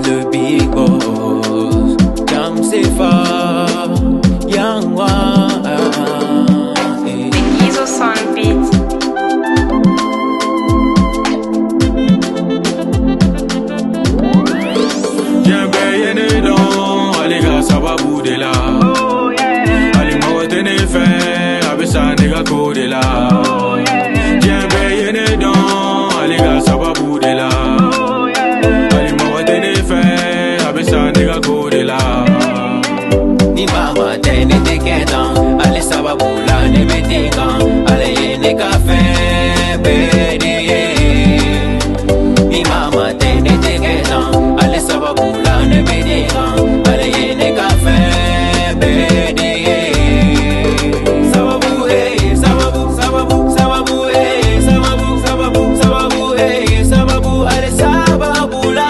le big boss. Jam Sefa, Young One. The Gizo Son Beat. Jembe yene don, aliga sababu de la. Ali mawote ne fe, abisa nega ko de la. Jembe yene don, aliga sababu de la. Ali mawote ne fe, abisa nega ko de la. Ni mama tene te ketan, ale sababu la ne metingan, ale yene kafe bedi. Ni mama tene te ketan, ale sababu la ne metingan, ale yene kafe bedi. Sababu sababu sababu sababu sababu sababu sababu sababu ale sababu la.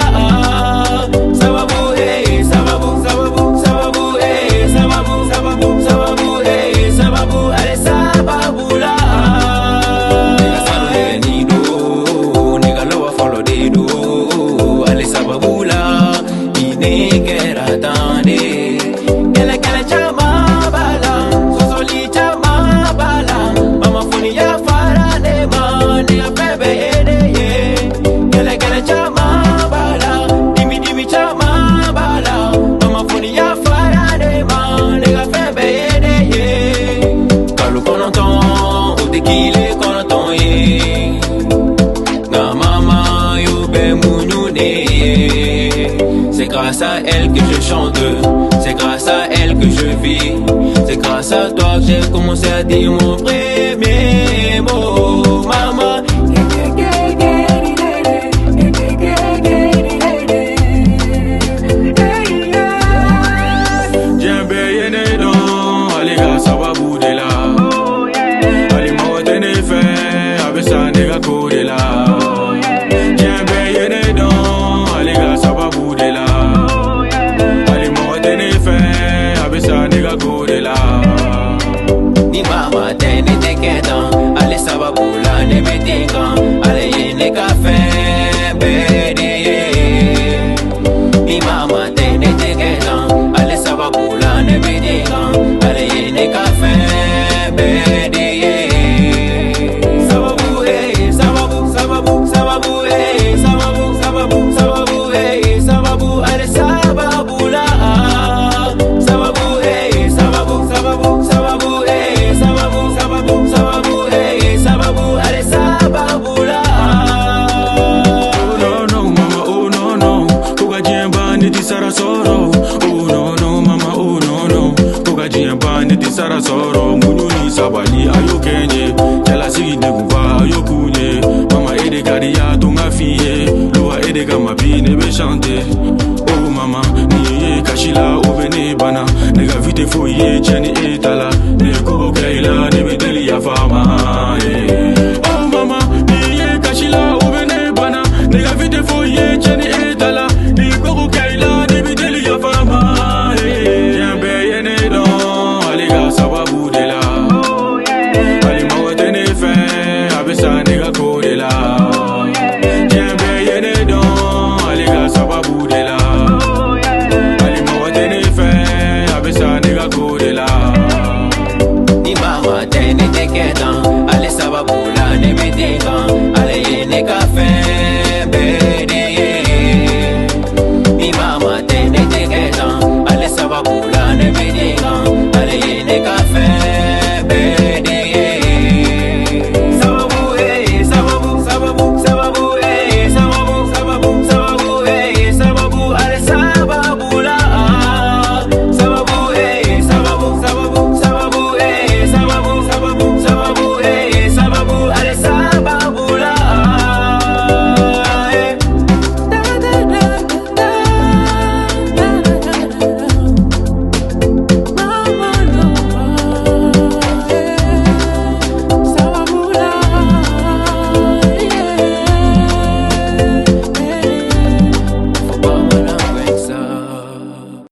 Sababu sababu sababu sababu sababu sababu sababu sababu ale sababu la. Nigga salo ni do, nigga lowa follow de do, ale sababu la. Ine kera tande, kele kele chama bala, sosoli chama bala, mama funi ya fara ne ma, nigga bebe ede ye, kele kele chama bala, dimi dimi chama bala, mama funi ya fara ne ma, nigga bebe ede ye. Kalu konoton, utekile konoton ye, na mama yo be mounoune. C'est grâce à elle que je chante, c'est grâce à elle que je vis, c'est grâce à toi que j'ai commencé à dire mon premier mot, maman. Jembe yene don, aliga sababu de la. Ali mawote ne fe, abisa nega ko de la. Jembe yene don, aliga sababu de la. Ali mawote ne fe, abisa nega ko de la. Ni mama tene te ketan, ale sababu la ne metingan, ale yene kafe bedi. Ni mama tene te ketan, ale sababu la ne metingan, ale yene kafe bedi. Sababu sababu sababu sababu sababu sababu sababu sababu ale sababu la. Sababu sababu sababu sababu sababu sababu sababu sababu ale sababu la. Oh no no mama, oh no no, kuga jemba ni ti sara soro. Oh no no mama, oh no no, kuga jemba ni ti sara soro. Munyuni sabali ayo kenye, jala sigi neguva ayo kunye. Mama ede kariya tunga fiye, lua ede kama bine be chante. Oh mama, niye kashila ovene bana, nega vite foye cheni etala, ne kubo kaila ne bedeli ya fama. Oh mama, niye kashila ovene bana, nega vite foye cheni